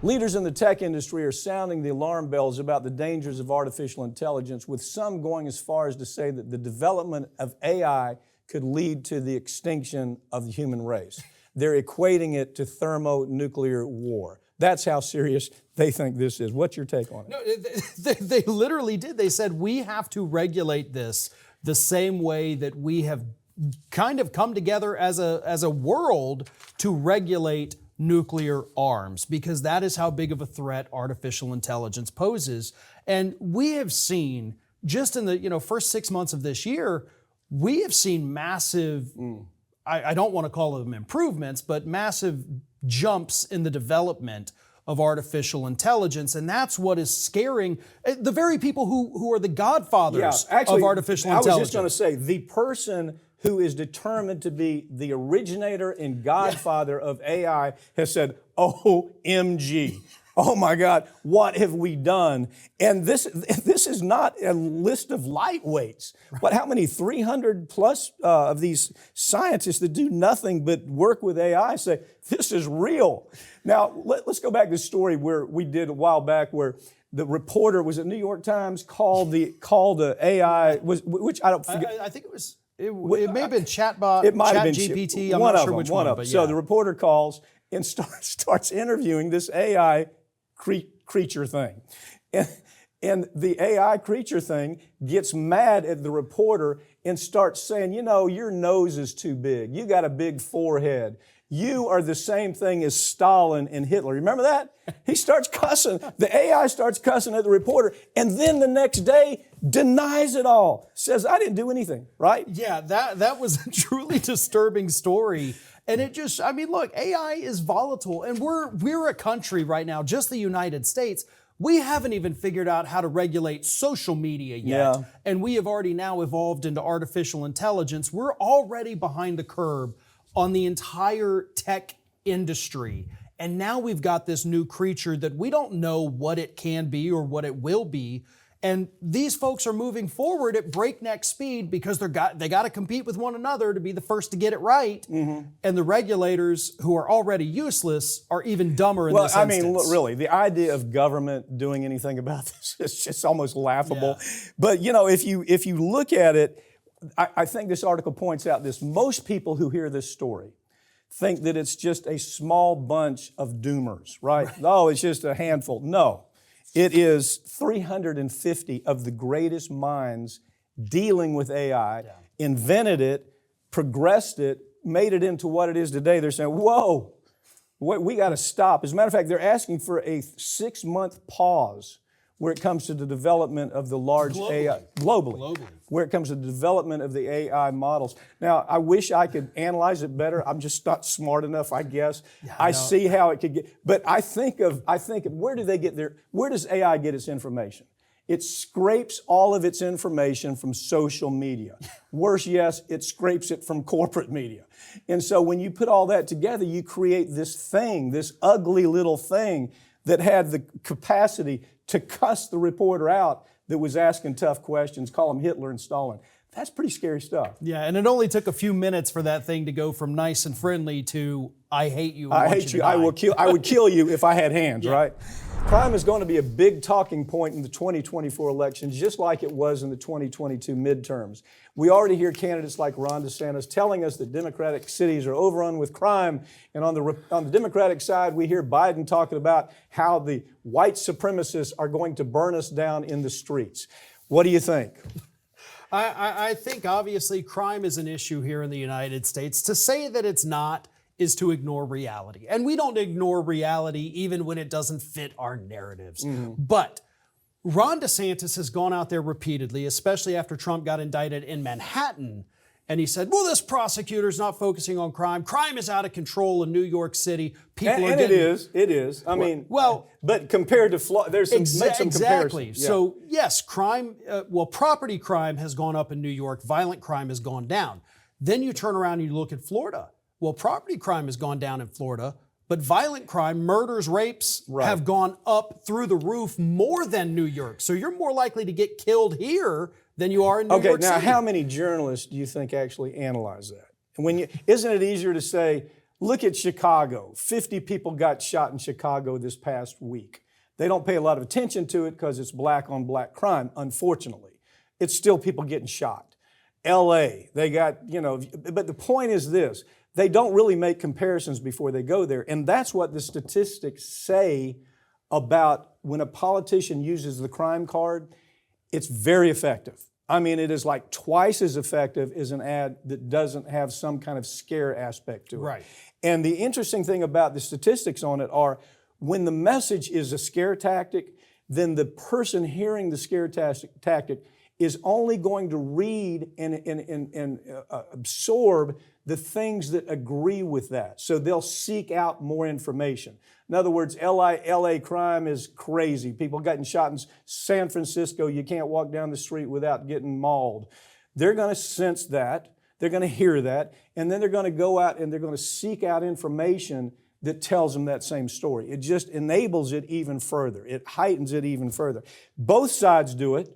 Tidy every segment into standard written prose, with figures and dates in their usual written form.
Leaders in the tech industry are sounding the alarm bells about the dangers of artificial intelligence, with some going as far as to say that the development of AI could lead to the extinction of the human race. They're equating it to thermonuclear war. That's how serious they think this is. What's your take on it? No, they literally did. They said we have to regulate this the same way that we have kind of come together as a world to regulate nuclear arms, because that is how big of a threat artificial intelligence poses. And we have seen, just in the first 6 months of this year, we have seen massive, I don't want to call them improvements, but massive jumps in the development of artificial intelligence. And that's what is scaring the very people who are the godfathers of artificial intelligence. I was just going to say, the person who is determined to be the originator and godfather of AI has said, OMG. Oh my God, what have we done? And this is not a list of lightweights. But how many 300 plus of these scientists that do nothing but work with AI say, this is real. Now, let's go back to the story where we did a while back where the reporter, was it New York Times, called the AI, which I don't forget. I think it was, it may have been chatbot, it might have been ChatGPT, I'm not sure which one. But So the reporter calls and starts interviewing this AI creature thing. And the AI creature thing gets mad at the reporter and starts saying, your nose is too big. You got a big forehead. You are the same thing as Stalin and Hitler. Remember that? He starts cussing. The AI starts cussing at the reporter, and then the next day denies it all. Says, I didn't do anything, right? Yeah, that was a truly disturbing story. And it just, look, AI is volatile, and we're a country right now, just the United States. We haven't even figured out how to regulate social media yet. Yeah. And we have already now evolved into artificial intelligence. We're already behind the curve on the entire tech industry. And now we've got this new creature that we don't know what it can be or what it will be. And these folks are moving forward at breakneck speed because they got to compete with one another to be the first to get it right. Mm-hmm. And the regulators, who are already useless, are even dumber in this instance. Really, the idea of government doing anything about this is just almost laughable. Yeah. But if you look at it, I think this article points out this. Most people who hear this story think that it's just a small bunch of doomers, right? Oh, it's just a handful. No. It is 350 of the greatest minds dealing with AI, invented it, progressed it, made it into what it is today. They're saying, whoa, we got to stop. As a matter of fact, they're asking for a 6-month pause where it comes to the development of the large AI, globally, where it comes to the development of the AI models. Now, I wish I could analyze it better. I'm just not smart enough, I guess. Yeah, I see how it could get, but I think of where do they get where does AI get its information? It scrapes all of its information from social media. Worse, yes, it scrapes it from corporate media. And so when you put all that together, you create this thing, this ugly little thing that had the capacity to cuss the reporter out that was asking tough questions, call him Hitler and Stalin. That's pretty scary stuff. Yeah, and it only took a few minutes for that thing to go from nice and friendly to I hate you. I hate you. I would kill you if I had hands, right? Crime is going to be a big talking point in the 2024 elections, just like it was in the 2022 midterms. We already hear candidates like Ron DeSantis telling us that Democratic cities are overrun with crime. And on the Democratic side, we hear Biden talking about how the white supremacists are going to burn us down in the streets. What do you think? I think obviously crime is an issue here in the United States. To say that it's not is to ignore reality. And we don't ignore reality even when it doesn't fit our narratives. Mm-hmm. But Ron DeSantis has gone out there repeatedly, especially after Trump got indicted in Manhattan, and he said, well, this prosecutor's not focusing on crime. Crime is out of control in New York City. It is. I mean, but compared to Florida, there's some, make some exactly. comparisons. Yeah. So yes, crime, property crime has gone up in New York. Violent crime has gone down. Then you turn around and you look at Florida. Well, property crime has gone down in Florida, but violent crime, murders, rapes have gone up through the roof more than New York. So you're more likely to get killed here than you are in New York City. Okay, now how many journalists do you think actually analyze that? And isn't it easier to say, Look at Chicago. 50 people got shot in Chicago this past week. They don't pay a lot of attention to it because it's black on black crime, unfortunately. It's still people getting shot. LA, they got, but the point is this, they don't really make comparisons before they go there. And that's what the statistics say about when a politician uses the crime card. It's very effective. I mean, it is like twice as effective as an ad that doesn't have some kind of scare aspect to it. Right. And the interesting thing about the statistics on it are when the message is a scare tactic, then the person hearing the scare tactic is only going to read and absorb the things that agree with that. So they'll seek out more information. In other words, LA crime is crazy. People getting shot in San Francisco. You can't walk down the street without getting mauled. They're going to sense that. They're going to hear that. And then they're going to go out and they're going to seek out information that tells them that same story. It just enables it even further. It heightens it even further. Both sides do it,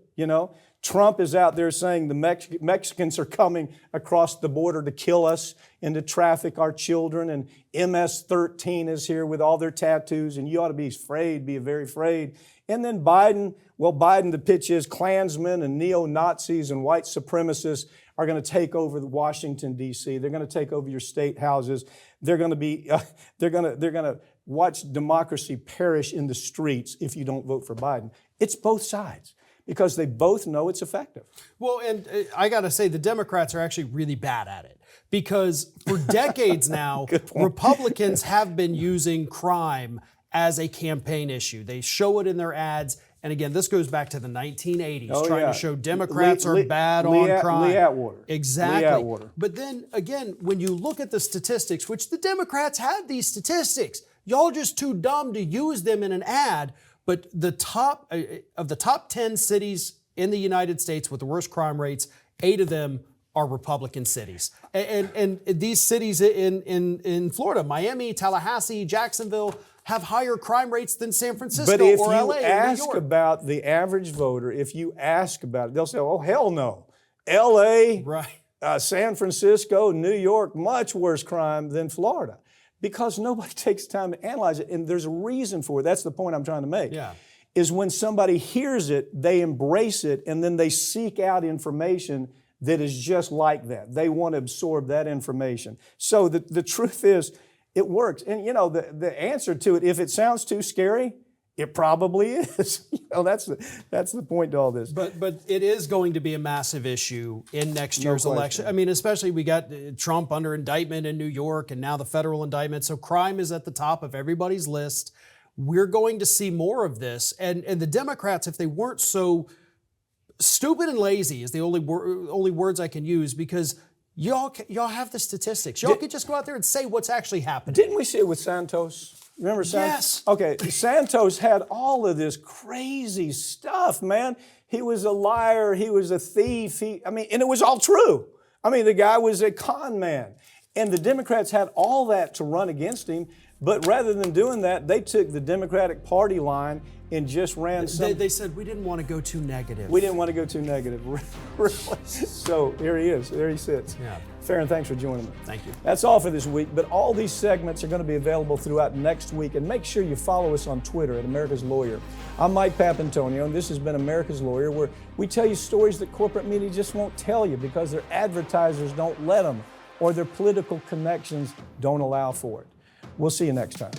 Trump is out there saying the Mexicans are coming across the border to kill us and to traffic our children, and MS-13 is here with all their tattoos, and you ought to be afraid, be very afraid. And then Biden, the pitch is Klansmen and neo-Nazis and white supremacists are going to take over Washington, D.C. They're going to take over your state houses. They're going to be, they're going to watch democracy perish in the streets if you don't vote for Biden. It's both sides, because they both know it's effective. Well, and I got to say, the Democrats are actually really bad at it, because for decades now, Republicans have been using crime as a campaign issue. They show it in their ads. And again, this goes back to the 1980s, trying to show Democrats are bad on crime. Lee Atwater. Exactly. Lee Atwater. But then again, when you look at the statistics, which the Democrats have these statistics, y'all just too dumb to use them in an ad. But the top 10 cities in the United States with the worst crime rates, 8 of them are Republican cities. And these cities in Florida, Miami, Tallahassee, Jacksonville, have higher crime rates than San Francisco but if or you LA or New ask York. about the average voter, if you ask about it, they'll say, oh, hell no. LA, Right. San Francisco, New York, much worse crime than Florida. Because nobody takes time to analyze it, and there's a reason for it. That's the point I'm trying to make. Yeah. Is when somebody hears it, they embrace it, and then they seek out information that is just like that. They want to absorb that information. So the truth is, it works. And the answer to it, if it sounds too scary, it probably is. That's the point to all this. But it is going to be a massive issue in next year's election. I mean, especially we got Trump under indictment in New York and now the federal indictment. So crime is at the top of everybody's list. We're going to see more of this. And the Democrats, if they weren't so stupid and lazy, is the only words I can use, because y'all have the statistics. Y'all could just go out there and say what's actually happening. Didn't we see it with Santos? Remember Santos? Yes. Okay, Santos had all of this crazy stuff, man. He was a liar. He was a thief. And it was all true. The guy was a con man. And the Democrats had all that to run against him. But rather than doing that, they took the Democratic Party line and just ran They said we didn't want to go too negative. We didn't want to go too negative. Really. So here he is. There he sits. Yeah. Farron, thanks for joining me. Thank you. That's all for this week, but all these segments are going to be available throughout next week, and make sure you follow us on Twitter at America's Lawyer. I'm Mike Papantonio, and this has been America's Lawyer, where we tell you stories that corporate media just won't tell you because their advertisers don't let them or their political connections don't allow for it. We'll see you next time.